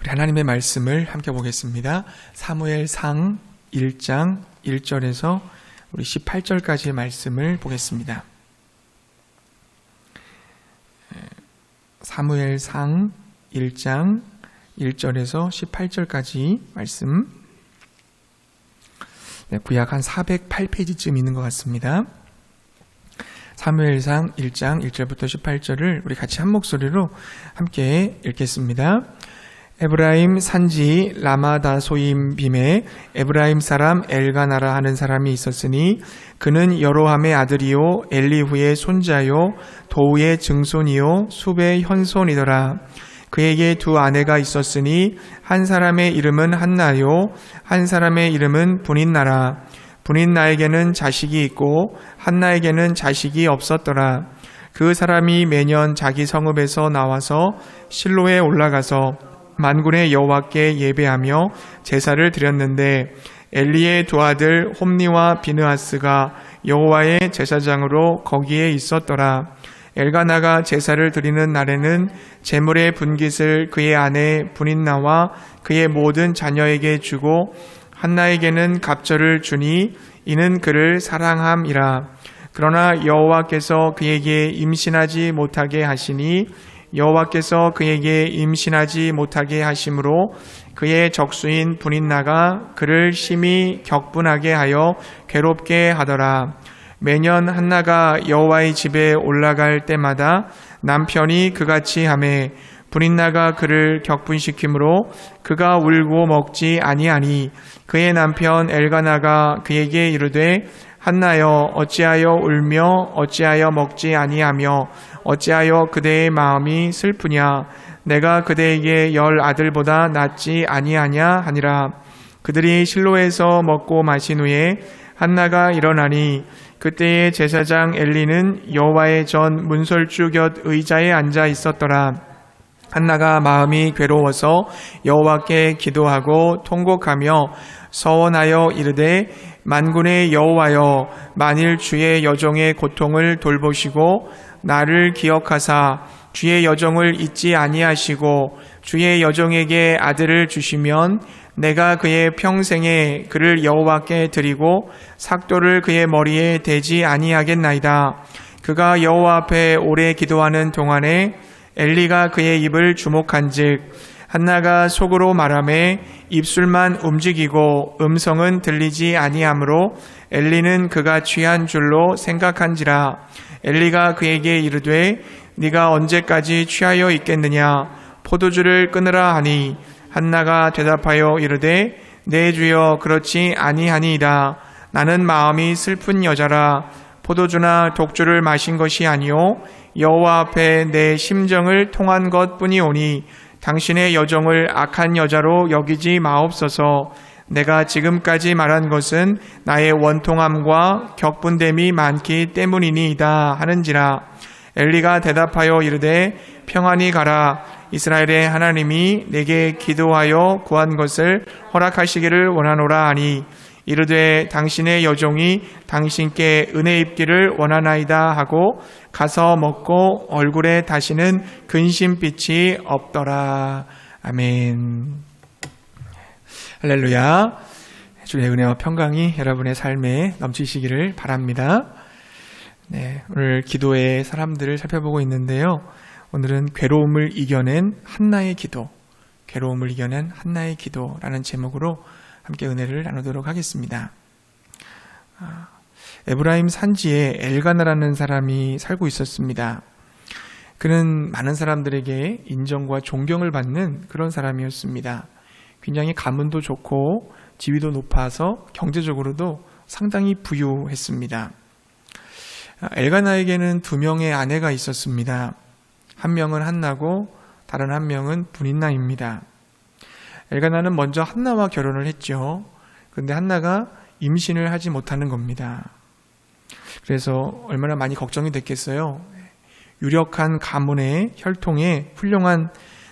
우리 하나님의 말씀을 함께 보겠습니다. 사무엘상 1장 1절에서 우리 18절까지의 말씀을 보겠습니다. 사무엘상 1장 1절에서 18절까지 말씀, 구약 한 408페이지쯤 있는 것 같습니다. 사무엘상 1장 1절부터 18절을 우리 같이 한 목소리로 함께 읽겠습니다. 에브라임 산지 라마다소임 빔에 에브라임 사람 엘가나라 하는 사람이 있었으니 그는 여로함의 아들이요 엘리후의 손자요 도우의 증손이요 숲의 현손이더라. 그에게 두 아내가 있었으니 한 사람의 이름은 한나요 한 사람의 이름은 분인나라. 분인나에게는 자식이 있고 한나에게는 자식이 없었더라. 그 사람이 매년 자기 성읍에서 나와서 실로에 올라가서 만군의 여호와께 예배하며 제사를 드렸는데 엘리의 두 아들 홈니와 비느하스가 여호와의 제사장으로 거기에 있었더라. 엘가나가 제사를 드리는 날에는 제물의 분깃을 그의 아내 분인나와 그의 모든 자녀에게 주고 한나에게는 갑절을 주니 이는 그를 사랑함이라. 그러나 여호와께서 그에게 임신하지 못하게 하시니 여호와께서 그에게 임신하지 못하게 하심으로 그의 적수인 분인나가 그를 심히 격분하게 하여 괴롭게 하더라. 매년 한나가 여호와의 집에 올라갈 때마다 남편이 그같이 하매 분인나가 그를 격분시키므로 그가 울고 먹지 아니하니 그의 남편 엘가나가 그에게 이르되 한나여 어찌하여 울며 어찌하여 먹지 아니하며 어찌하여 그대의 마음이 슬프냐. 내가 그대에게 10 아들보다 낫지 아니하냐 하니라. 그들이 실로에서 먹고 마신 후에 한나가 일어나니 그때의 제사장 엘리는 여호와의 전 문설주 곁 의자에 앉아 있었더라. 한나가 마음이 괴로워서 여호와께 기도하고 통곡하며 서원하여 이르되 만군의 여호와여 만일 주의 여종의 고통을 돌보시고 나를 기억하사 주의 여종을 잊지 아니하시고 주의 여종에게 아들을 주시면 내가 그의 평생에 그를 여호와께 드리고 삭도를 그의 머리에 대지 아니하겠나이다. 그가 여호와 앞에 오래 기도하는 동안에 엘리가 그의 입을 주목한즉 한나가 속으로 말하매 입술만 움직이고 음성은 들리지 아니하므로 엘리는 그가 취한 줄로 생각한지라. 엘리가 그에게 이르되 네가 언제까지 취하여 있겠느냐. 포도주를 끊으라 하니 한나가 대답하여 이르되 내 주여 그렇지 아니하니이다. 나는 마음이 슬픈 여자라. 포도주나 독주를 마신 것이 아니요 여호와 앞에 내 심정을 통한 것뿐이오니 당신의 여종을 악한 여자로 여기지 마옵소서. 내가 지금까지 말한 것은 나의 원통함과 격분됨이 많기 때문이니이다 하는지라. 엘리가 대답하여 이르되 평안히 가라. 이스라엘의 하나님이 내게 기도하여 구한 것을 허락하시기를 원하노라 하니 이르되 당신의 여종이 당신께 은혜 입기를 원하나이다 하고 가서 먹고 얼굴에 다시는 근심빛이 없더라. 아멘. 할렐루야. 주의 은혜와 평강이 여러분의 삶에 넘치시기를 바랍니다. 네, 오늘 기도의 사람들을 살펴보고 있는데요. 오늘은 괴로움을 이겨낸 한나의 기도, 괴로움을 이겨낸 한나의 기도라는 제목으로 함께 은혜를 나누도록 하겠습니다. 에브라임 산지에 엘가나라는 사람이 살고 있었습니다. 그는 많은 사람들에게 인정과 존경을 받는 그런 사람이었습니다. 굉장히 가문도 좋고 지위도 높아서 경제적으로도 상당히 부유했습니다. 엘가나에게는 2명의 아내가 있었습니다. 한 명은 한나고 다른 한 명은 분인나입니다. 엘가나는 먼저 한나와 결혼을 했죠. 그런데 한나가 임신을 하지 못하는 겁니다. 그래서 얼마나 많이 걱정이 됐겠어요. 유력한 가문의 혈통에 훌륭한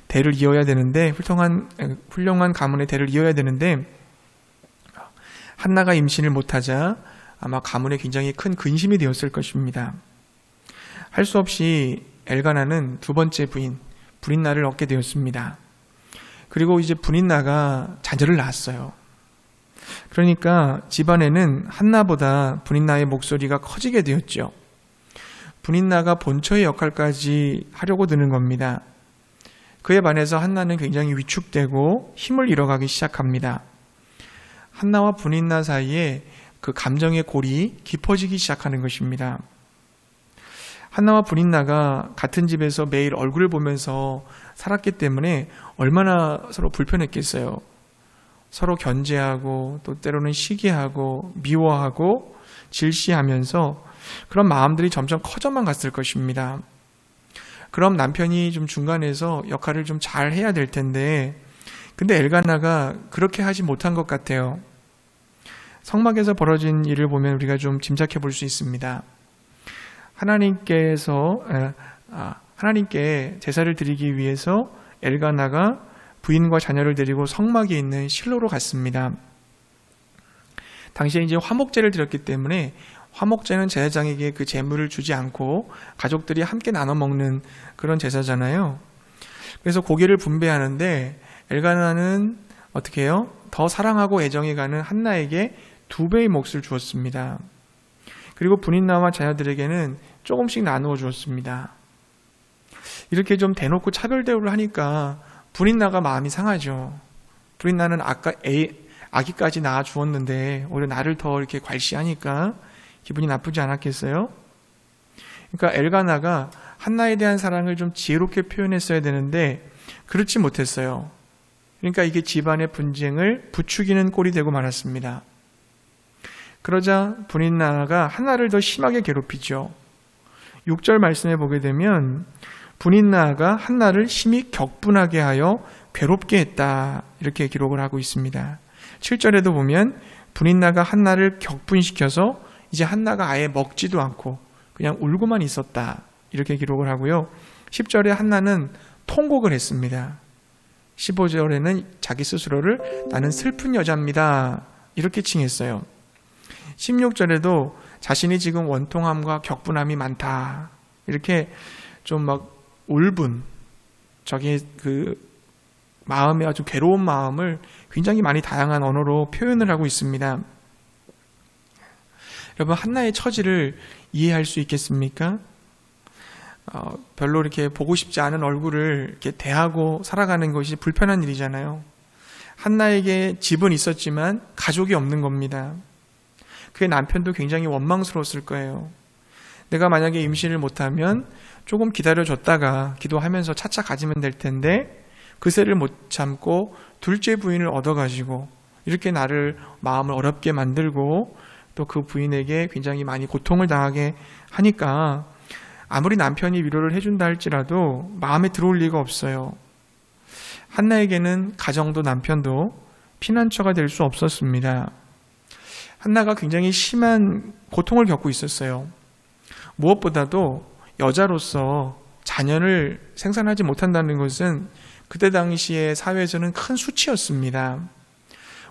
대를 이어야 되는데 훌륭한 가문의 대를 이어야 되는데 한나가 임신을 못하자 아마 가문에 굉장히 큰 근심이 되었을 것입니다. 할 수 없이 엘가나는 두 번째 부인 분인나를 얻게 되었습니다. 그리고 이제 브닛나가 자녀를 낳았어요. 그러니까 집안에는 한나보다 브닛나의 목소리가 커지게 되었죠. 브닛나가 본처의 역할까지 하려고 드는 겁니다. 그에 반해서 한나는 굉장히 위축되고 힘을 잃어가기 시작합니다. 한나와 브닛나 사이에 그 감정의 골이 깊어지기 시작하는 것입니다. 한나와 브닛나가 같은 집에서 매일 얼굴을 보면서 살았기 때문에 얼마나 서로 불편했겠어요. 서로 견제하고 또 때로는 시기하고 미워하고 질시하면서 그런 마음들이 점점 커져만 갔을 것입니다. 그럼 남편이 좀 중간에서 역할을 좀 잘 해야 될 텐데 근데 엘가나가 그렇게 하지 못한 것 같아요. 성막에서 벌어진 일을 보면 우리가 좀 짐작해 볼 수 있습니다. 하나님께 제사를 드리기 위해서 엘가나가 부인과 자녀를 데리고 성막에 있는 실로로 갔습니다. 당시에 이제 화목제를 드렸기 때문에 화목제는 제사장에게 그 제물을 주지 않고 가족들이 함께 나눠 먹는 그런 제사잖아요. 그래서 고기를 분배하는데 엘가나는 어떻게 해요? 더 사랑하고 애정이 가는 한나에게 2배의 몫을 주었습니다. 그리고 브닛나와 자녀들에게는 조금씩 나누어 주었습니다. 이렇게 좀 대놓고 차별 대우를 하니까 브닛나가 마음이 상하죠. 브닛나는 아기까지 낳아 주었는데 오히려 나를 더 이렇게 괄시하니까 기분이 나쁘지 않았겠어요? 그러니까 엘가나가 한나에 대한 사랑을 좀 지혜롭게 표현했어야 되는데 그렇지 못했어요. 그러니까 이게 집안의 분쟁을 부추기는 꼴이 되고 말았습니다. 그러자 브닛나가 한나를 더 심하게 괴롭히죠. 6절 말씀에 보게 되면 브닛나가 한나를 심히 격분하게 하여 괴롭게 했다 이렇게 기록을 하고 있습니다. 7절에도 보면 브닛나가 한나를 격분시켜서 이제 한나가 아예 먹지도 않고 그냥 울고만 있었다 이렇게 기록을 하고요. 10절에 한나는 통곡을 했습니다. 15절에는 자기 스스로를 나는 슬픈 여자입니다 이렇게 칭했어요. 16절에도 자신이 지금 원통함과 격분함이 많다 이렇게 좀 막 울분 자기 그 마음의 아주 괴로운 마음을 굉장히 많이 다양한 언어로 표현을 하고 있습니다. 여러분 한나의 처지를 이해할 수 있겠습니까? 별로 이렇게 보고 싶지 않은 얼굴을 이렇게 대하고 살아가는 것이 불편한 일이잖아요. 한나에게 집은 있었지만 가족이 없는 겁니다. 그의 남편도 굉장히 원망스러웠을 거예요. 내가 만약에 임신을 못하면 조금 기다려줬다가 기도하면서 차차 가지면 될 텐데 그새를 못 참고 둘째 부인을 얻어가지고 이렇게 나를 마음을 어렵게 만들고 또 그 부인에게 굉장히 많이 고통을 당하게 하니까 아무리 남편이 위로를 해준다 할지라도 마음에 들어올 리가 없어요. 한나에게는 가정도 남편도 피난처가 될 수 없었습니다. 한나가 굉장히 심한 고통을 겪고 있었어요. 무엇보다도 여자로서 자녀를 생산하지 못한다는 것은 그때 당시의 사회에서는 큰 수치였습니다.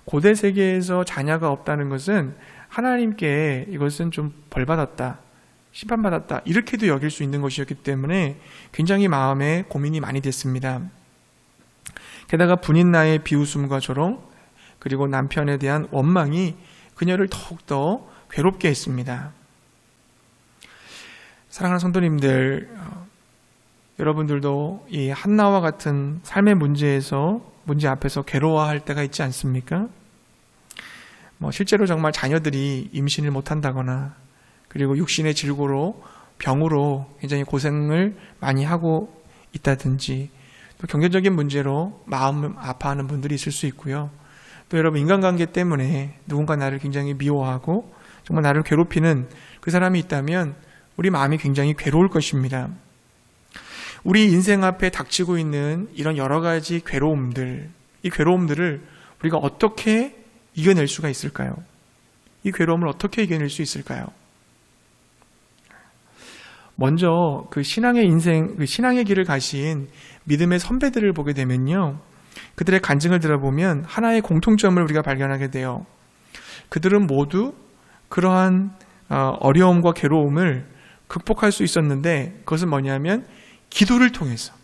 고대 세계에서 자녀가 없다는 것은 하나님께 이것은 좀 벌받았다, 심판받았다 이렇게도 여길 수 있는 것이었기 때문에 굉장히 마음에 고민이 많이 됐습니다. 게다가 브닛나의 비웃음과 조롱 그리고 남편에 대한 원망이 그녀를 더욱더 괴롭게 했습니다. 사랑하는 성도님들, 여러분들도 이 한나와 같은 삶의 문제 앞에서 괴로워할 때가 있지 않습니까? 실제로 정말 자녀들이 임신을 못한다거나 그리고 육신의 질고로 병으로 굉장히 고생을 많이 하고 있다든지 또 경제적인 문제로 마음 아파하는 분들이 있을 수 있고요. 또 여러분 인간관계 때문에 누군가 나를 굉장히 미워하고 정말 나를 괴롭히는 그 사람이 있다면 우리 마음이 굉장히 괴로울 것입니다. 우리 인생 앞에 닥치고 있는 이런 여러 가지 괴로움들, 이 괴로움들을 우리가 어떻게 이겨낼 수가 있을까요? 이 괴로움을 어떻게 이겨낼 수 있을까요? 먼저 그 신앙의 인생, 그 신앙의 길을 가신 믿음의 선배들을 보게 되면요. 그들의 간증을 들어보면 하나의 공통점을 우리가 발견하게 돼요. 그들은 모두 그러한 어려움과 괴로움을 극복할 수 있었는데 그것은 뭐냐면 기도를 통해서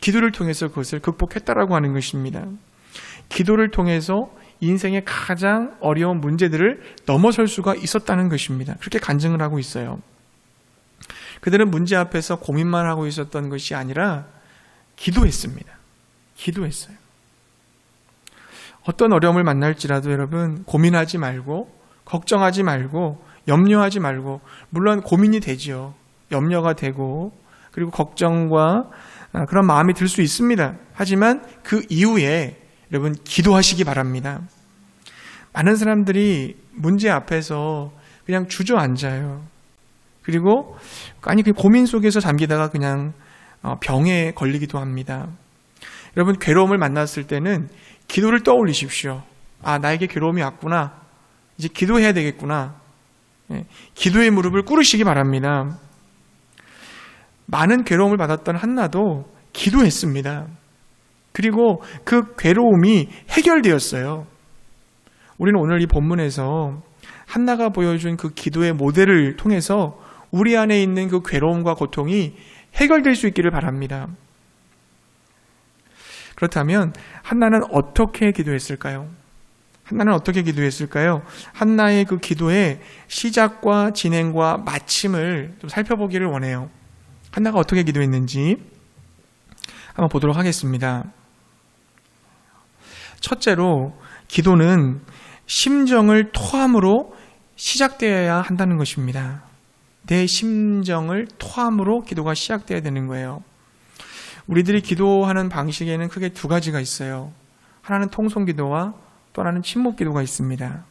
기도를 통해서 그것을 극복했다라고 하는 것입니다. 기도를 통해서 인생의 가장 어려운 문제들을 넘어설 수가 있었다는 것입니다. 그렇게 간증을 하고 있어요. 그들은 문제 앞에서 고민만 하고 있었던 것이 아니라 기도했습니다. 기도했어요. 어떤 어려움을 만날지라도 여러분 고민하지 말고 걱정하지 말고 염려하지 말고, 물론 고민이 되지요. 염려가 되고 그리고 걱정과 그런 마음이 들 수 있습니다. 하지만 그 이후에 여러분 기도하시기 바랍니다. 많은 사람들이 문제 앞에서 그냥 주저앉아요. 그리고 그 고민 속에서 잠기다가 그냥 병에 걸리기도 합니다. 여러분 괴로움을 만났을 때는 기도를 떠올리십시오. 아, 나에게 괴로움이 왔구나. 이제 기도해야 되겠구나. 기도의 무릎을 꿇으시기 바랍니다. 많은 괴로움을 받았던 한나도 기도했습니다. 그리고 그 괴로움이 해결되었어요. 우리는 오늘 이 본문에서 한나가 보여준 그 기도의 모델을 통해서 우리 안에 있는 그 괴로움과 고통이 해결될 수 있기를 바랍니다. 그렇다면 한나는 어떻게 기도했을까요? 한나는 어떻게 기도했을까요? 한나의 그 기도의 시작과 진행과 마침을 좀 살펴보기를 원해요. 한나가 어떻게 기도했는지 한번 보도록 하겠습니다. 첫째로 기도는 심정을 토함으로 시작되어야 한다는 것입니다. 내 심정을 토함으로 기도가 시작되어야 되는 거예요. 우리들이 기도하는 방식에는 크게 두 가지가 있어요. 하나는 통성기도와 또 하나는 침묵기도가 있습니다.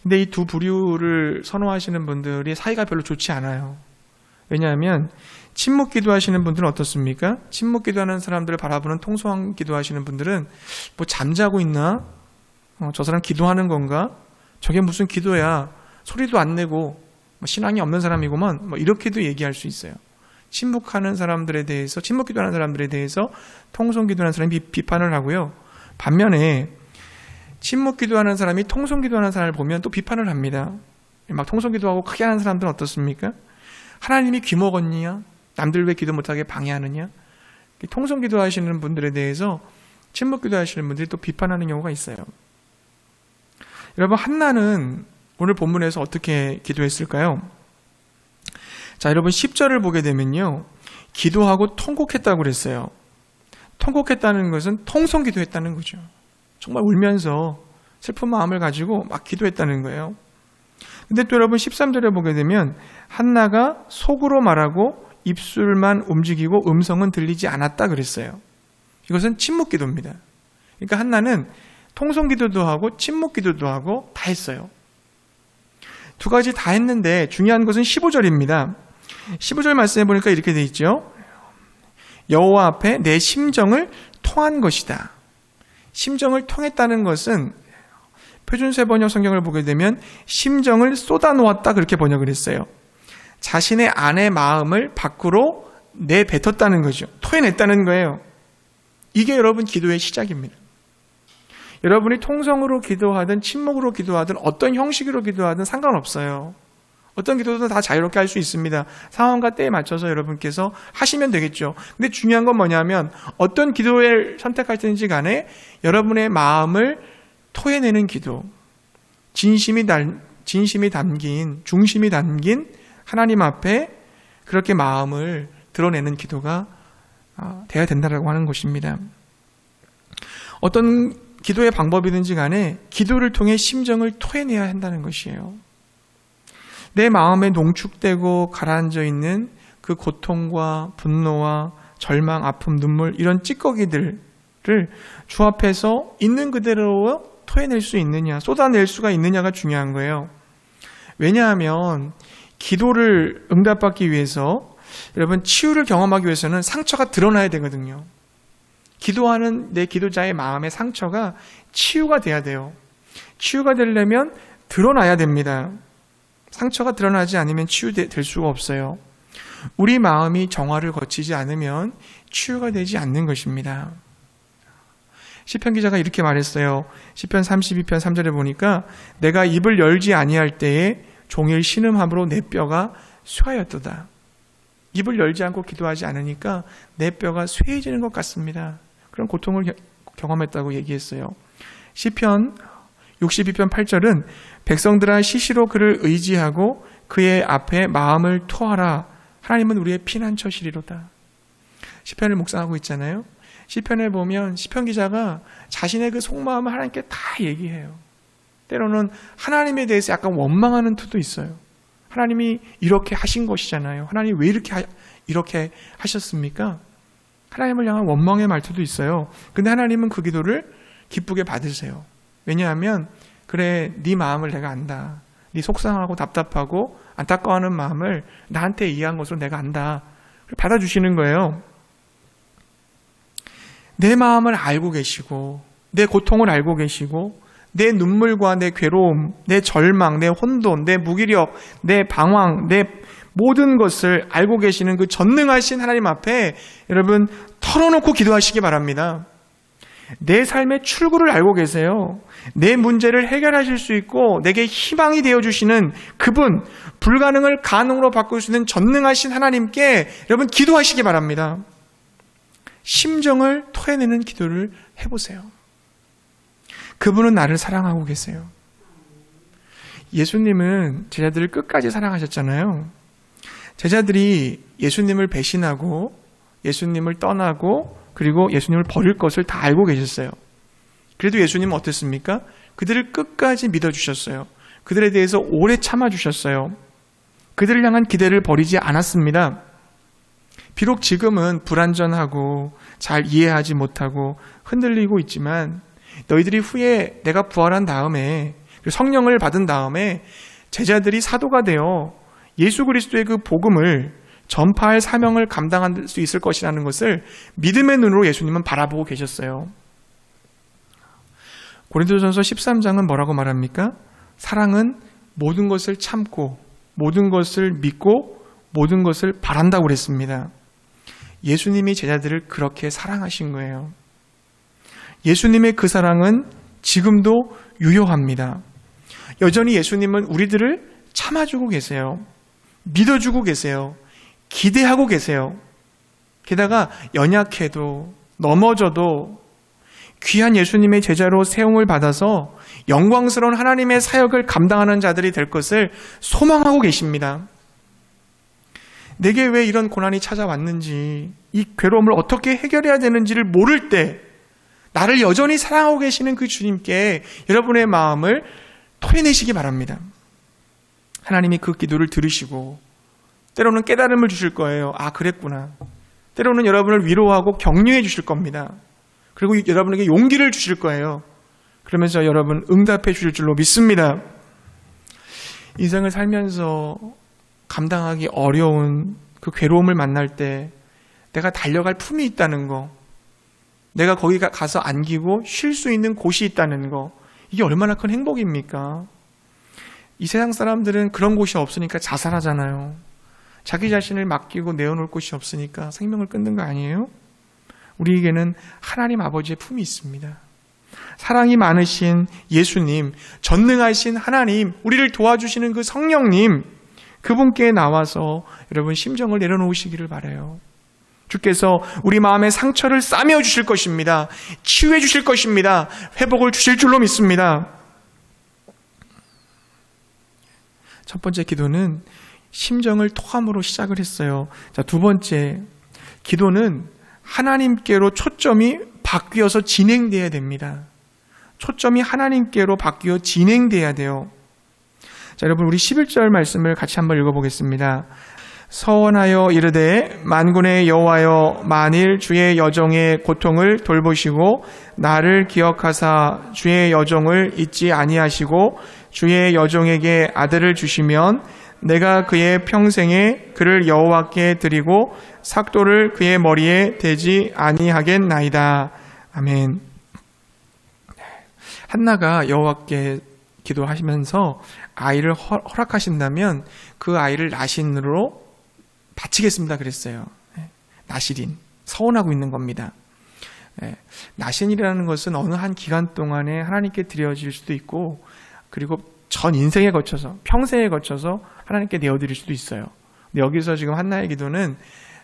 근데 이 두 부류를 선호하시는 분들이 사이가 별로 좋지 않아요. 왜냐하면 침묵기도 하시는 분들은 어떻습니까? 침묵기도 하는 사람들을 바라보는 통성기도 하시는 분들은 뭐 잠자고 있나? 저 사람 기도하는 건가? 저게 무슨 기도야? 소리도 안 내고 신앙이 없는 사람이구만. 이렇게도 얘기할 수 있어요. 침묵하는 사람들에 대해서, 침묵기도하는 사람들에 대해서 통성기도하는 사람이 비판을 하고요. 반면에 침묵기도하는 사람이 통성기도하는 사람을 보면 또 비판을 합니다. 막 통성기도하고 크게 하는 사람들은 어떻습니까? 하나님이 귀 먹었냐? 남들 왜 기도 못하게 방해하느냐? 통성기도 하시는 분들에 대해서 침묵기도 하시는 분들이 또 비판하는 경우가 있어요. 여러분, 한나는 오늘 본문에서 어떻게 기도했을까요? 자, 여러분 10절을 보게 되면요, 기도하고 통곡했다고 그랬어요. 통곡했다는 것은 통성기도 했다는 거죠. 정말 울면서 슬픈 마음을 가지고 막 기도했다는 거예요. 근데 또 여러분 13절에 보게 되면 한나가 속으로 말하고 입술만 움직이고 음성은 들리지 않았다 그랬어요. 이것은 침묵기도입니다. 그러니까 한나는 통성기도도 하고 침묵기도도 하고 다 했어요. 두 가지 다 했는데 중요한 것은 15절입니다. 15절 말씀해 보니까 이렇게 돼 있죠. 여호와 앞에 내 심정을 통한 것이다. 심정을 통했다는 것은 표준세 번역 성경을 보게 되면 심정을 쏟아놓았다 그렇게 번역을 했어요. 자신의 안의 마음을 밖으로 내뱉었다는 거죠. 토해냈다는 거예요. 이게 여러분 기도의 시작입니다. 여러분이 통성으로 기도하든 침묵으로 기도하든 어떤 형식으로 기도하든 상관없어요. 어떤 기도든 다 자유롭게 할 수 있습니다. 상황과 때에 맞춰서 여러분께서 하시면 되겠죠. 근데 중요한 건 뭐냐면 어떤 기도를 선택하시든지 간에 여러분의 마음을 토해내는 기도, 진심이 담긴, 중심이 담긴 하나님 앞에 그렇게 마음을 드러내는 기도가 돼야 된다고 하는 것입니다. 어떤 기도의 방법이든지 간에 기도를 통해 심정을 토해내야 한다는 것이에요. 내 마음에 농축되고 가라앉아 있는 그 고통과 분노와 절망, 아픔, 눈물 이런 찌꺼기들을 주 앞에서 있는 그대로 토해낼 수 있느냐, 쏟아낼 수가 있느냐가 중요한 거예요. 왜냐하면 기도를 응답받기 위해서 여러분 치유를 경험하기 위해서는 상처가 드러나야 되거든요. 기도하는 내 기도자의 마음의 상처가 치유가 돼야 돼요. 치유가 되려면 드러나야 됩니다. 상처가 드러나지 않으면 치유될 수가 없어요. 우리 마음이 정화를 거치지 않으면 치유가 되지 않는 것입니다. 시편 기자가 이렇게 말했어요. 시편 32편 3절에 보니까 내가 입을 열지 아니할 때에 종일 신음함으로 내 뼈가 쇠하였도다. 입을 열지 않고 기도하지 않으니까 내 뼈가 쇠해지는 것 같습니다. 그런 고통을 경험했다고 얘기했어요. 시편 62편 8절은 백성들아 시시로 그를 의지하고 그의 앞에 마음을 토하라. 하나님은 우리의 피난처시리로다. 시편을 묵상하고 있잖아요. 시편에 보면 시편 기자가 자신의 그 속마음을 하나님께 다 얘기해요. 때로는 하나님에 대해서 약간 원망하는 투도 있어요. 하나님이 이렇게 하신 것이잖아요. 하나님 왜 이렇게 하셨습니까? 하나님을 향한 원망의 말투도 있어요. 근데 하나님은 그 기도를 기쁘게 받으세요. 왜냐하면 그래, 네 마음을 내가 안다. 네 속상하고 답답하고 안타까워하는 마음을 나한테 이해한 것으로 내가 안다. 받아주시는 거예요. 내 마음을 알고 계시고 내 고통을 알고 계시고 내 눈물과 내 괴로움, 내 절망, 내 혼돈, 내 무기력, 내 방황, 내 모든 것을 알고 계시는 그 전능하신 하나님 앞에 여러분 털어놓고 기도하시기 바랍니다. 내 삶의 출구를 알고 계세요. 내 문제를 해결하실 수 있고 내게 희망이 되어주시는 그분, 불가능을 가능으로 바꿀 수 있는 전능하신 하나님께 여러분 기도하시기 바랍니다. 심정을 토해내는 기도를 해보세요. 그분은 나를 사랑하고 계세요. 예수님은 제자들을 끝까지 사랑하셨잖아요. 제자들이 예수님을 배신하고 예수님을 떠나고 그리고 예수님을 버릴 것을 다 알고 계셨어요. 그래도 예수님은 어땠습니까? 그들을 끝까지 믿어주셨어요. 그들에 대해서 오래 참아주셨어요. 그들을 향한 기대를 버리지 않았습니다. 비록 지금은 불완전하고 잘 이해하지 못하고 흔들리고 있지만 너희들이 후에 내가 부활한 다음에 성령을 받은 다음에 제자들이 사도가 되어 예수 그리스도의 그 복음을 전파할 사명을 감당할 수 있을 것이라는 것을 믿음의 눈으로 예수님은 바라보고 계셨어요. 고린도전서 13장은 뭐라고 말합니까? 사랑은 모든 것을 참고 모든 것을 믿고 모든 것을 바란다고 그랬습니다. 예수님이 제자들을 그렇게 사랑하신 거예요. 예수님의 그 사랑은 지금도 유효합니다. 여전히 예수님은 우리들을 참아주고 계세요. 믿어주고 계세요. 기대하고 계세요. 게다가 연약해도 넘어져도 귀한 예수님의 제자로 세움을 받아서 영광스러운 하나님의 사역을 감당하는 자들이 될 것을 소망하고 계십니다. 내게 왜 이런 고난이 찾아왔는지, 이 괴로움을 어떻게 해결해야 되는지를 모를 때 나를 여전히 사랑하고 계시는 그 주님께 여러분의 마음을 토해내시기 바랍니다. 하나님이 그 기도를 들으시고 때로는 깨달음을 주실 거예요. 아, 그랬구나. 때로는 여러분을 위로하고 격려해 주실 겁니다. 그리고 여러분에게 용기를 주실 거예요. 그러면서 여러분 응답해 주실 줄로 믿습니다. 인생을 살면서 감당하기 어려운 그 괴로움을 만날 때 내가 달려갈 품이 있다는 거, 내가 거기 가서 안기고 쉴 수 있는 곳이 있다는 거, 이게 얼마나 큰 행복입니까? 이 세상 사람들은 그런 곳이 없으니까 자살하잖아요. 자기 자신을 맡기고 내어놓을 곳이 없으니까 생명을 끊는 거 아니에요? 우리에게는 하나님 아버지의 품이 있습니다. 사랑이 많으신 예수님, 전능하신 하나님, 우리를 도와주시는 그 성령님, 그분께 나와서 여러분 심정을 내려놓으시기를 바라요. 주께서 우리 마음의 상처를 싸매어 주실 것입니다. 치유해 주실 것입니다. 회복을 주실 줄로 믿습니다. 첫 번째 기도는 심정을 토함으로 시작을 했어요. 자, 두 번째, 기도는 하나님께로 초점이 바뀌어서 진행돼야 됩니다. 초점이 하나님께로 바뀌어 진행돼야 돼요. 자, 여러분 우리 11절 말씀을 같이 한번 읽어보겠습니다. 서원하여 이르되 만군의 여호와여, 만일 주의 여종의 고통을 돌보시고 나를 기억하사 주의 여종을 잊지 아니하시고 주의 여종에게 아들을 주시면 내가 그의 평생에 그를 여호와께 드리고 삭도를 그의 머리에 대지 아니하겠나이다. 아멘. 한나가 여호와께 기도하시면서 아이를 허락하신다면 그 아이를 나신으로 바치겠습니다 그랬어요. 나실인, 서원하고 있는 겁니다. 나신이라는 것은 어느 한 기간 동안에 하나님께 드려질 수도 있고, 그리고 전 인생에 거쳐서, 평생에 거쳐서 하나님께 내어드릴 수도 있어요. 근데 여기서 지금 한나의 기도는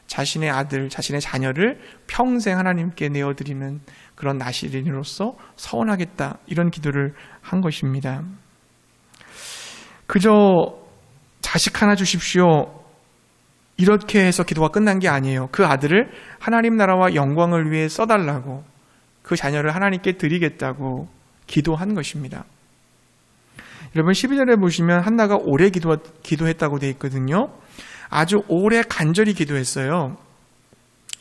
자신의 아들, 자신의 자녀를 평생 하나님께 내어드리는 그런 나시린으로서 서원하겠다, 이런 기도를 한 것입니다. 그저 자식 하나 주십시오, 이렇게 해서 기도가 끝난 게 아니에요. 그 아들을 하나님 나라와 영광을 위해 써달라고, 그 자녀를 하나님께 드리겠다고 기도한 것입니다. 여러분 12절에 보시면 한나가 오래 기도했다고 되어 있거든요. 아주 오래 간절히 기도했어요.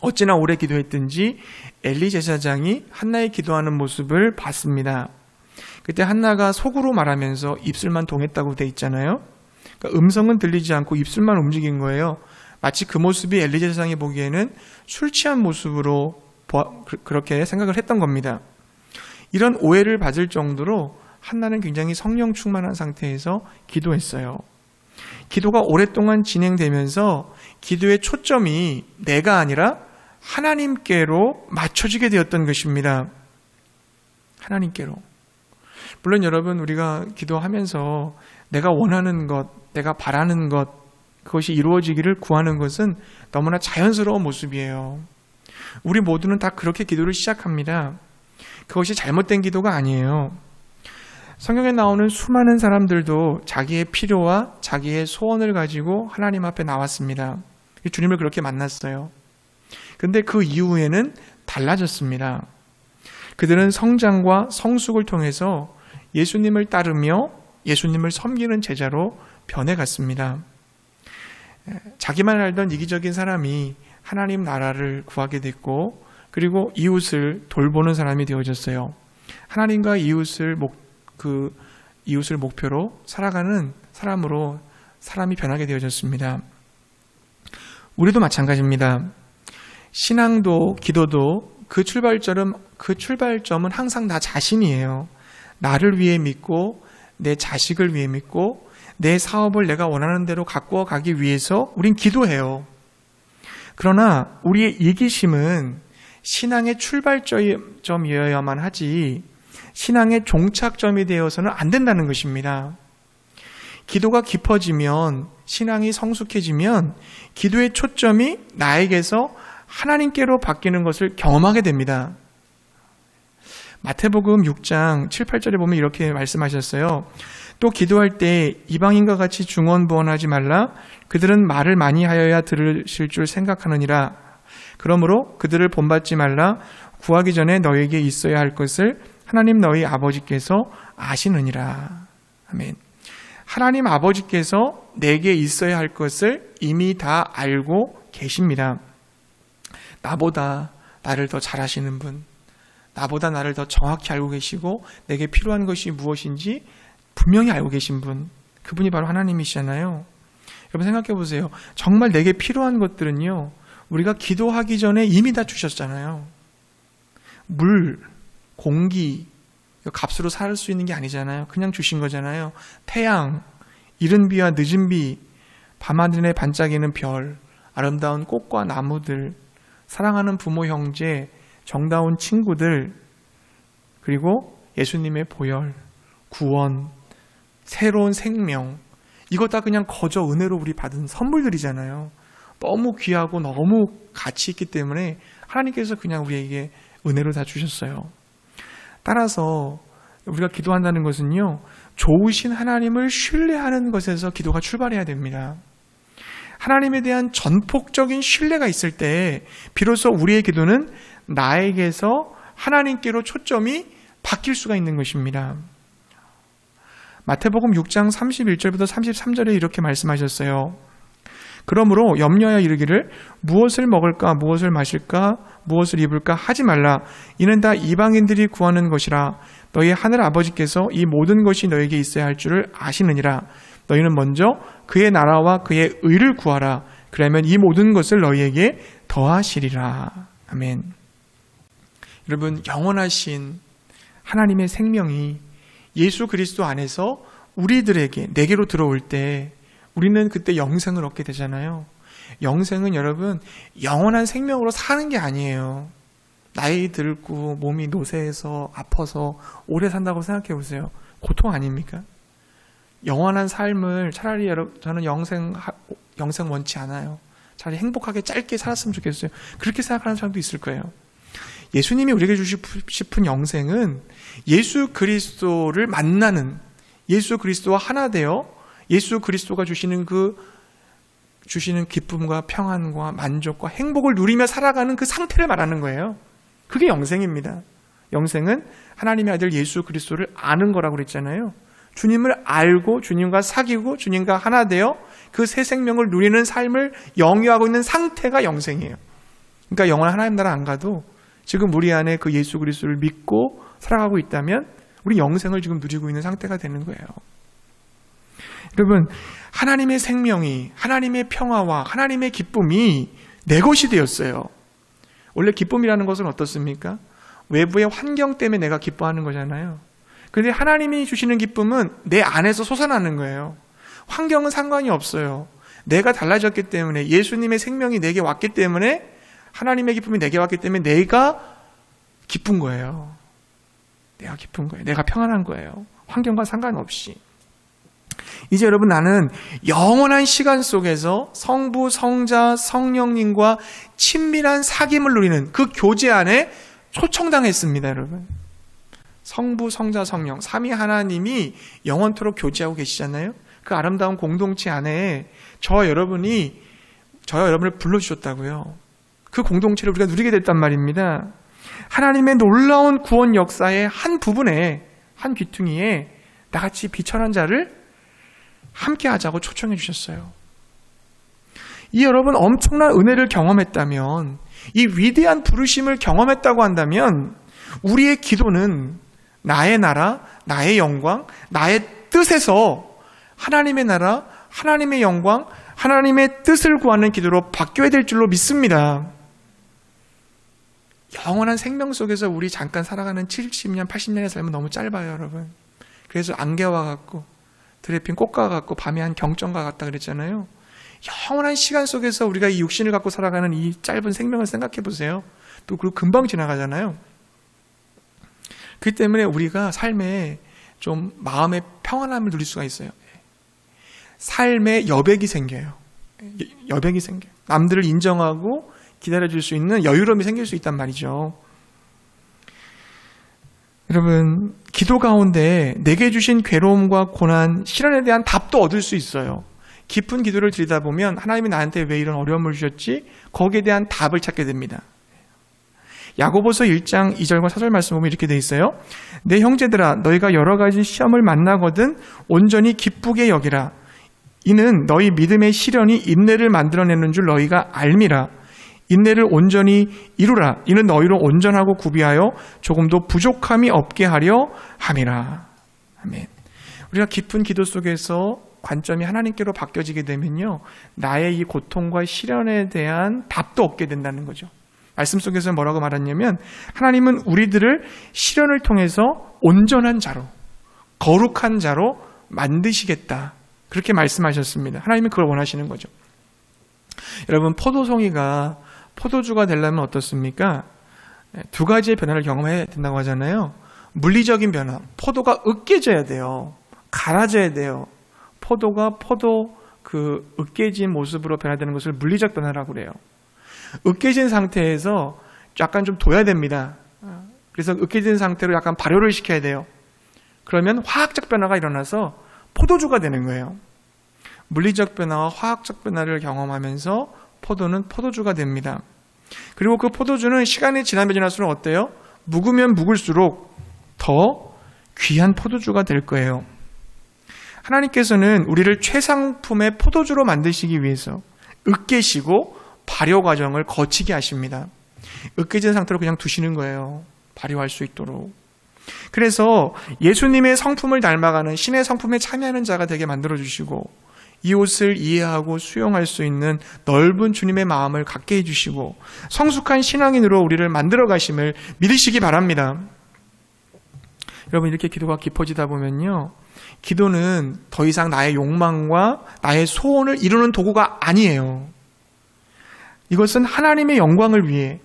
어찌나 오래 기도했든지 엘리 제사장이 한나의 기도하는 모습을 봤습니다. 그때 한나가 속으로 말하면서 입술만 동했다고 되어 있잖아요. 그러니까 음성은 들리지 않고 입술만 움직인 거예요. 마치 그 모습이 엘리 제사장이 보기에는 술 취한 모습으로 그렇게 생각을 했던 겁니다. 이런 오해를 받을 정도로 한나는 굉장히 성령 충만한 상태에서 기도했어요. 기도가 오랫동안 진행되면서 기도의 초점이 내가 아니라 하나님께로 맞춰지게 되었던 것입니다. 하나님께로. 물론 여러분, 우리가 기도하면서 내가 원하는 것, 내가 바라는 것, 그것이 이루어지기를 구하는 것은 너무나 자연스러운 모습이에요. 우리 모두는 다 그렇게 기도를 시작합니다. 그것이 잘못된 기도가 아니에요. 성경에 나오는 수많은 사람들도 자기의 필요와 자기의 소원을 가지고 하나님 앞에 나왔습니다. 주님을 그렇게 만났어요. 근데 그 이후에는 달라졌습니다. 그들은 성장과 성숙을 통해서 예수님을 따르며 예수님을 섬기는 제자로 변해갔습니다. 자기만 알던 이기적인 사람이 하나님 나라를 구하게 됐고, 그리고 이웃을 돌보는 사람이 되어졌어요. 하나님과 이웃을 목표로 살아가는 사람으로 사람이 변하게 되어졌습니다. 우리도 마찬가지입니다. 신앙도 기도도 그 출발점은 항상 나 자신이에요. 나를 위해 믿고, 내 자식을 위해 믿고, 내 사업을 내가 원하는 대로 가꾸어 가기 위해서 우린 기도해요. 그러나 우리의 이기심은 신앙의 출발점이어야만 하지 신앙의 종착점이 되어서는 안 된다는 것입니다. 기도가 깊어지면, 신앙이 성숙해지면 기도의 초점이 나에게서 하나님께로 바뀌는 것을 경험하게 됩니다. 마태복음 6장 7, 8절에 보면 이렇게 말씀하셨어요. 또 기도할 때 이방인과 같이 중언부언하지 말라. 그들은 말을 많이 하여야 들으실 줄 생각하느니라. 그러므로 그들을 본받지 말라. 구하기 전에 너에게 있어야 할 것을 하나님 너희 아버지께서 아시느니라. 아멘. 하나님 아버지께서 내게 있어야 할 것을 이미 다 알고 계십니다. 나보다 나를 더 잘 아시는 분, 나보다 나를 더 정확히 알고 계시고 내게 필요한 것이 무엇인지 분명히 알고 계신 분, 그분이 바로 하나님이시잖아요. 여러분 생각해 보세요. 정말 내게 필요한 것들은요, 우리가 기도하기 전에 이미 다 주셨잖아요. 물, 공기, 값으로 살 수 있는 게 아니잖아요. 그냥 주신 거잖아요. 태양, 이른 비와 늦은 비, 밤하늘에 반짝이는 별, 아름다운 꽃과 나무들, 사랑하는 부모 형제, 정다운 친구들, 그리고 예수님의 보혈, 구원, 새로운 생명, 이거 다 그냥 거저 은혜로 우리 받은 선물들이잖아요. 너무 귀하고 너무 가치 있기 때문에 하나님께서 그냥 우리에게 은혜로 다 주셨어요. 따라서 우리가 기도한다는 것은요, 좋으신 하나님을 신뢰하는 것에서 기도가 출발해야 됩니다. 하나님에 대한 전폭적인 신뢰가 있을 때 비로소 우리의 기도는 나에게서 하나님께로 초점이 바뀔 수가 있는 것입니다. 마태복음 6장 31절부터 33절에 이렇게 말씀하셨어요. 그러므로 염려하여 이르기를 무엇을 먹을까, 무엇을 마실까, 무엇을 입을까 하지 말라. 이는 다 이방인들이 구하는 것이라. 너희 하늘 아버지께서 이 모든 것이 너에게 있어야 할 줄을 아시느니라. 너희는 먼저 그의 나라와 그의 의를 구하라. 그러면 이 모든 것을 너희에게 더하시리라. 아멘. 여러분, 영원하신 하나님의 생명이 예수 그리스도 안에서 우리들에게, 내게로 들어올 때 우리는 그때 영생을 얻게 되잖아요. 영생은 여러분 영원한 생명으로 사는 게 아니에요. 나이 들고 몸이 노쇠해서 아파서 오래 산다고 생각해 보세요. 고통 아닙니까? 영원한 삶을 차라리 저는 영생 원치 않아요. 차라리 행복하게 짧게 살았으면 좋겠어요. 그렇게 생각하는 사람도 있을 거예요. 예수님이 우리에게 주시고 싶은 영생은 예수 그리스도를 만나는, 예수 그리스도와 하나 되어 예수 그리스도가 주시는 기쁨과 평안과 만족과 행복을 누리며 살아가는 그 상태를 말하는 거예요. 그게 영생입니다. 영생은 하나님의 아들 예수 그리스도를 아는 거라고 그랬잖아요. 주님을 알고 주님과 사귀고 주님과 하나 되어 그 새 생명을 누리는 삶을 영위하고 있는 상태가 영생이에요. 그러니까 영원한 하나님 나라 안 가도 지금 우리 안에 그 예수 그리스도를 믿고 살아가고 있다면 우리 영생을 지금 누리고 있는 상태가 되는 거예요. 여러분, 하나님의 생명이, 하나님의 평화와 하나님의 기쁨이 내 것이 되었어요. 원래 기쁨이라는 것은 어떻습니까? 외부의 환경 때문에 내가 기뻐하는 거잖아요. 그런데 하나님이 주시는 기쁨은 내 안에서 솟아나는 거예요. 환경은 상관이 없어요. 내가 달라졌기 때문에, 예수님의 생명이 내게 왔기 때문에, 하나님의 기쁨이 내게 왔기 때문에 내가 기쁜 거예요. 내가 기쁜 거예요. 내가 평안한 거예요. 환경과 상관없이. 이제 여러분, 나는 영원한 시간 속에서 성부, 성자, 성령님과 친밀한 사귐을 누리는 그 교제 안에 초청당했습니다, 여러분. 성부, 성자, 성령, 삼위 하나님이 영원토록 교제하고 계시잖아요. 그 아름다운 공동체 안에 저와 여러분을 불러주셨다고요. 그 공동체를 우리가 누리게 됐단 말입니다. 하나님의 놀라운 구원 역사의 한 부분에, 한 귀퉁이에 나같이 비천한 자를 함께 하자고 초청해 주셨어요. 이 여러분 엄청난 은혜를 경험했다면, 이 위대한 부르심을 경험했다고 한다면 우리의 기도는 나의 나라, 나의 영광, 나의 뜻에서 하나님의 나라, 하나님의 영광, 하나님의 뜻을 구하는 기도로 바뀌어야 될 줄로 믿습니다. 영원한 생명 속에서 우리 잠깐 살아가는 70년, 80년의 삶은 너무 짧아요, 여러분. 그래서 안개와 같고 드레핀 꽃과 같고 밤의 한 경전과 같다 그랬잖아요. 영원한 시간 속에서 우리가 이 육신을 갖고 살아가는 이 짧은 생명을 생각해 보세요. 또 그리고 금방 지나가잖아요. 그렇기 때문에 우리가 삶에 좀 마음의 평안함을 누릴 수가 있어요. 삶에 여백이 생겨요. 여백이 생겨요. 남들을 인정하고 기다려줄 수 있는 여유로움이 생길 수 있단 말이죠. 여러분, 기도 가운데 내게 주신 괴로움과 고난, 시련에 대한 답도 얻을 수 있어요. 깊은 기도를 드리다 보면 하나님이 나한테 왜 이런 어려움을 주셨지? 거기에 대한 답을 찾게 됩니다. 야고보서 1장 2절과 4절 말씀 보면 이렇게 돼 있어요. 내 형제들아, 너희가 여러 가지 시험을 만나거든 온전히 기쁘게 여기라. 이는 너희 믿음의 시련이 인내를 만들어내는 줄 너희가 알미라. 인내를 온전히 이루라. 이는 너희로 온전하고 구비하여 조금도 부족함이 없게 하려 함이라. 아멘. 우리가 깊은 기도 속에서 관점이 하나님께로 바뀌어지게 되면요, 나의 이 고통과 시련에 대한 답도 얻게 된다는 거죠. 말씀 속에서 뭐라고 말했냐면, 하나님은 우리들을 시련을 통해서 온전한 자로, 거룩한 자로 만드시겠다, 그렇게 말씀하셨습니다. 하나님은 그걸 원하시는 거죠. 여러분, 포도송이가 포도주가 되려면 어떻습니까? 두 가지의 변화를 경험해야 된다고 하잖아요. 물리적인 변화, 포도가 으깨져야 돼요. 갈아져야 돼요. 포도가 으깨진 모습으로 변화되는 것을 물리적 변화라고 그래요. 으깨진 상태에서 약간 좀 둬야 됩니다. 그래서 으깨진 상태로 약간 발효를 시켜야 돼요. 그러면 화학적 변화가 일어나서 포도주가 되는 거예요. 물리적 변화와 화학적 변화를 경험하면서 포도는 포도주가 됩니다. 그리고 그 포도주는 시간이 지나면 지날수록 어때요? 묵으면 묵을수록 더 귀한 포도주가 될 거예요. 하나님께서는 우리를 최상품의 포도주로 만드시기 위해서 으깨시고 발효 과정을 거치게 하십니다. 으깨진 상태로 그냥 두시는 거예요. 발효할 수 있도록. 그래서 예수님의 성품을 닮아가는 신의 성품에 참여하는 자가 되게 만들어주시고, 이웃을 이해하고 수용할 수 있는 넓은 주님의 마음을 갖게 해주시고, 성숙한 신앙인으로 우리를 만들어 가심을 믿으시기 바랍니다. 여러분, 이렇게 기도가 깊어지다 보면요, 기도는 더 이상 나의 욕망과 나의 소원을 이루는 도구가 아니에요. 이것은 하나님의 영광을 위해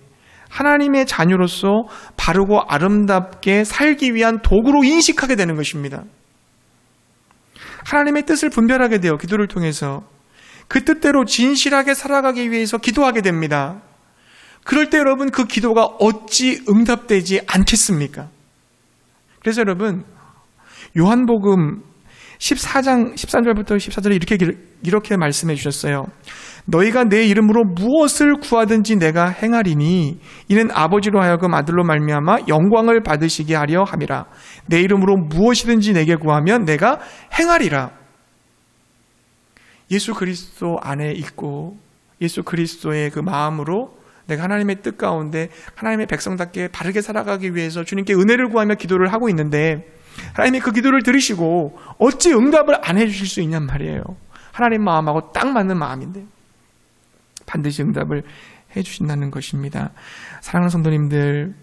하나님의 자녀로서 바르고 아름답게 살기 위한 도구로 인식하게 되는 것입니다. 하나님의 뜻을 분별하게 돼요. 기도를 통해서. 그 뜻대로 진실하게 살아가기 위해서 기도하게 됩니다. 그럴 때 여러분 그 기도가 어찌 응답되지 않겠습니까? 그래서 여러분 요한복음 14장 13절부터 14절에 이렇게 말씀해 주셨어요. 너희가 내 이름으로 무엇을 구하든지 내가 행하리니 이는 아버지로 하여금 아들로 말미암아 영광을 받으시게 하려 함이라. 내 이름으로 무엇이든지 내게 구하면 내가 행하리라. 예수 그리스도 안에 있고 예수 그리스도의 그 마음으로 내가 하나님의 뜻 가운데 하나님의 백성답게 바르게 살아가기 위해서 주님께 은혜를 구하며 기도를 하고 있는데 하나님이 그 기도를 들으시고 어찌 응답을 안 해주실 수 있냔 말이에요. 하나님 마음하고 딱 맞는 마음인데 반드시 응답을 해주신다는 것입니다. 사랑하는 성도님들,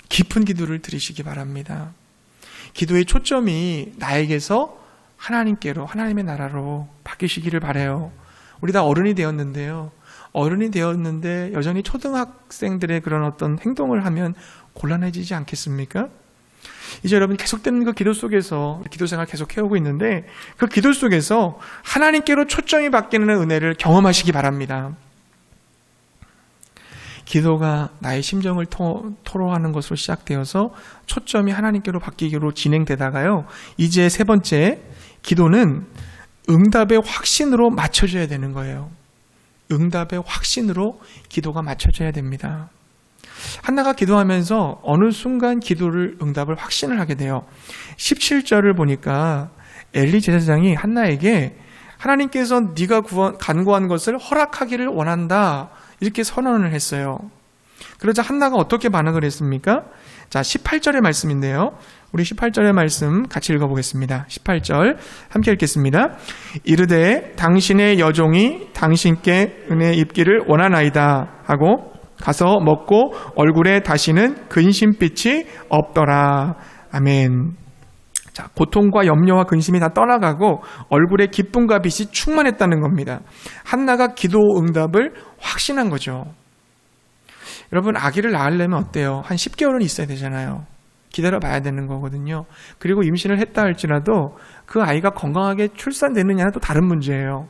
깊은 기도를 드리시기 바랍니다. 기도의 초점이 나에게서 하나님께로, 하나님의 나라로 바뀌시기를 바라요. 우리 다 어른이 되었는데요. 어른이 되었는데 여전히 초등학생들의 그런 어떤 행동을 하면 곤란해지지 않겠습니까? 이제 여러분 계속되는 그 기도 속에서 기도 생활 계속 해오고 있는데 그 기도 속에서 하나님께로 초점이 바뀌는 은혜를 경험하시기 바랍니다. 기도가 나의 심정을 토로하는 것으로 시작되어서 초점이 하나님께로 바뀌기로 진행되다가요. 이제 세 번째, 기도는 응답의 확신으로 맞춰져야 되는 거예요. 응답의 확신으로 기도가 맞춰져야 됩니다. 한나가 기도하면서 어느 순간 기도를 응답을 확신을 하게 돼요. 17절을 보니까 엘리 제사장이 한나에게 하나님께서 네가 간구한 것을 허락하기를 원한다 이렇게 선언을 했어요. 그러자 한나가 어떻게 반응을 했습니까? 자, 18절의 말씀인데요. 우리 18절의 말씀 같이 읽어보겠습니다. 18절 함께 읽겠습니다. 이르되 당신의 여종이 당신께 은혜 입기를 원하나이다 하고 가서 먹고 얼굴에 다시는 근심빛이 없더라. 아멘. 자, 고통과 염려와 근심이 다 떠나가고 얼굴에 기쁨과 빛이 충만했다는 겁니다. 한나가 기도 응답을 확신한 거죠. 여러분, 아기를 낳으려면 어때요? 한 10개월은 있어야 되잖아요. 기다려 봐야 되는 거거든요. 그리고 임신을 했다 할지라도 그 아이가 건강하게 출산되느냐는 또 다른 문제예요.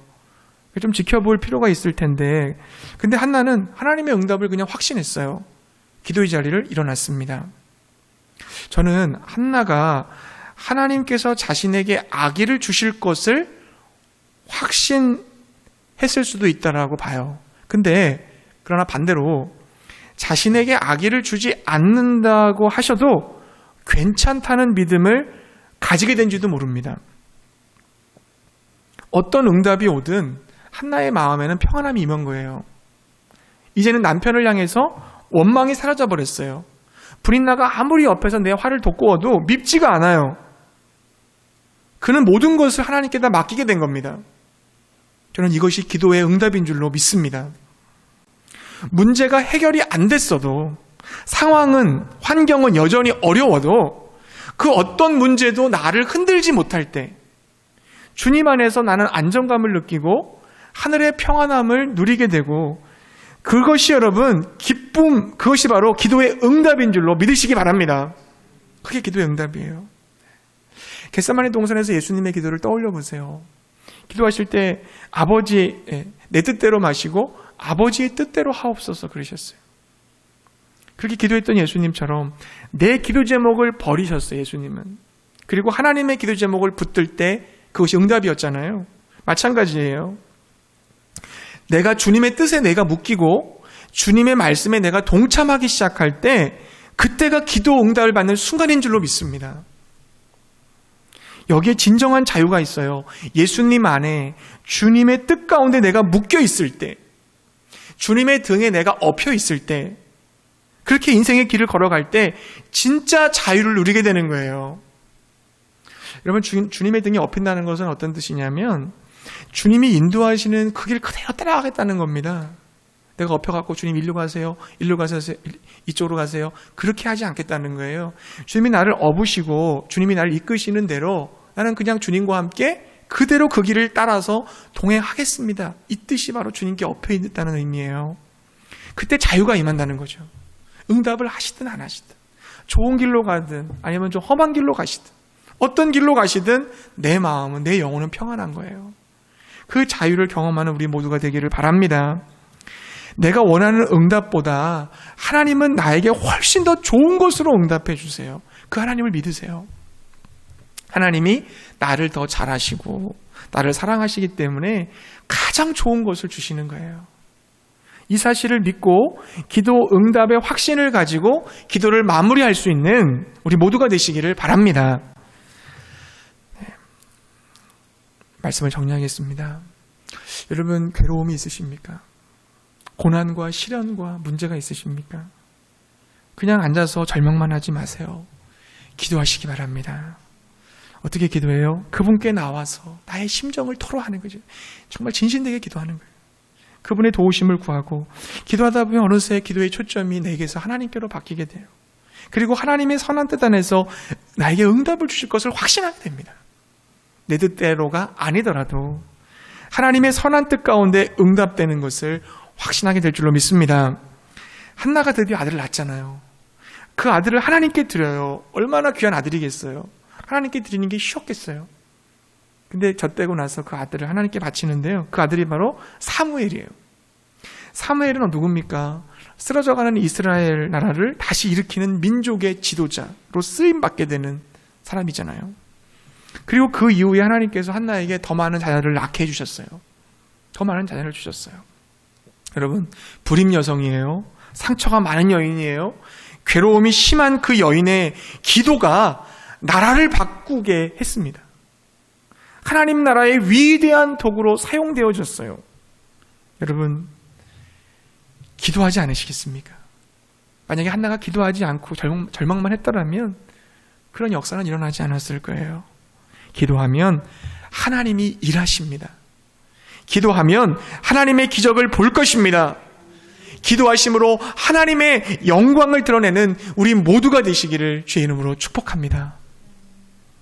좀 지켜볼 필요가 있을 텐데, 근데 한나는 하나님의 응답을 그냥 확신했어요. 기도의 자리를 일어났습니다. 저는 한나가 하나님께서 자신에게 아기를 주실 것을 확신했을 수도 있다라고 봐요. 근데 그러나 반대로 자신에게 아기를 주지 않는다고 하셔도 괜찮다는 믿음을 가지게 된지도 모릅니다. 어떤 응답이 오든 한나의 마음에는 평안함이 임한 거예요. 이제는 남편을 향해서 원망이 사라져 버렸어요. 브린나가 아무리 옆에서 내 화를 돋구어도 밉지가 않아요. 그는 모든 것을 하나님께 다 맡기게 된 겁니다. 저는 이것이 기도의 응답인 줄로 믿습니다. 문제가 해결이 안 됐어도, 상황은, 환경은 여전히 어려워도, 그 어떤 문제도 나를 흔들지 못할 때 주님 안에서 나는 안정감을 느끼고 하늘의 평안함을 누리게 되고, 그것이 여러분 기쁨, 그것이 바로 기도의 응답인 줄로 믿으시기 바랍니다. 그게 기도의 응답이에요. 겟세마네 동산에서 예수님의 기도를 떠올려 보세요. 기도하실 때 아버지, 내 뜻대로 마시고 아버지의 뜻대로 하옵소서 그러셨어요. 그렇게 기도했던 예수님처럼 내 기도 제목을 버리셨어요. 예수님은. 그리고 하나님의 기도 제목을 붙들 때 그것이 응답이었잖아요. 마찬가지예요. 내가 주님의 뜻에 내가 묶이고 주님의 말씀에 내가 동참하기 시작할 때 그때가 기도 응답을 받는 순간인 줄로 믿습니다. 여기에 진정한 자유가 있어요. 예수님 안에 주님의 뜻 가운데 내가 묶여 있을 때, 주님의 등에 내가 엎여 있을 때, 그렇게 인생의 길을 걸어갈 때 진짜 자유를 누리게 되는 거예요. 여러분, 주님의 등에 엎인다는 것은 어떤 뜻이냐면 주님이 인도하시는 그 길 그대로 따라가겠다는 겁니다. 내가 엎여갖고 주님 일로 가세요, 일로 가세요, 이쪽으로 가세요, 그렇게 하지 않겠다는 거예요. 주님이 나를 업으시고 주님이 나를 이끄시는 대로 나는 그냥 주님과 함께 그대로 그 길을 따라서 동행하겠습니다. 이 뜻이 바로 주님께 엎여 있다는 의미예요. 그때 자유가 임한다는 거죠. 응답을 하시든 안 하시든, 좋은 길로 가든 아니면 좀 험한 길로 가시든 어떤 길로 가시든 내 마음은, 내 영혼은 평안한 거예요. 그 자유를 경험하는 우리 모두가 되기를 바랍니다. 내가 원하는 응답보다 하나님은 나에게 훨씬 더 좋은 것으로 응답해 주세요. 그 하나님을 믿으세요. 하나님이 나를 더 잘하시고 나를 사랑하시기 때문에 가장 좋은 것을 주시는 거예요. 이 사실을 믿고 기도 응답의 확신을 가지고 기도를 마무리할 수 있는 우리 모두가 되시기를 바랍니다. 말씀을 정리하겠습니다. 여러분, 괴로움이 있으십니까? 고난과 시련과 문제가 있으십니까? 그냥 앉아서 절망만 하지 마세요. 기도하시기 바랍니다. 어떻게 기도해요? 그분께 나와서 나의 심정을 토로하는 거죠. 정말 진실되게 기도하는 거예요. 그분의 도우심을 구하고 기도하다 보면 어느새 기도의 초점이 내게서 하나님께로 바뀌게 돼요. 그리고 하나님의 선한 뜻 안에서 나에게 응답을 주실 것을 확신하게 됩니다. 내 뜻대로가 아니더라도 하나님의 선한 뜻 가운데 응답되는 것을 확신하게 될 줄로 믿습니다. 한나가 드디어 아들을 낳았잖아요. 그 아들을 하나님께 드려요. 얼마나 귀한 아들이겠어요. 하나님께 드리는 게 쉬웠겠어요. 근데 젖되고 나서 그 아들을 하나님께 바치는데요. 그 아들이 바로 사무엘이에요. 사무엘은 누굽니까? 쓰러져가는 이스라엘 나라를 다시 일으키는 민족의 지도자로 쓰임받게 되는 사람이잖아요. 그리고 그 이후에 하나님께서 한나에게 더 많은 자녀를 낳게 해주셨어요. 더 많은 자녀를 주셨어요. 여러분, 불임 여성이에요. 상처가 많은 여인이에요. 괴로움이 심한 그 여인의 기도가 나라를 바꾸게 했습니다. 하나님 나라의 위대한 도구로 사용되어졌어요. 여러분, 기도하지 않으시겠습니까? 만약에 한나가 기도하지 않고 절망만 했더라면 그런 역사는 일어나지 않았을 거예요. 기도하면 하나님이 일하십니다. 기도하면 하나님의 기적을 볼 것입니다. 기도하심으로 하나님의 영광을 드러내는 우리 모두가 되시기를 주의 이름으로 축복합니다.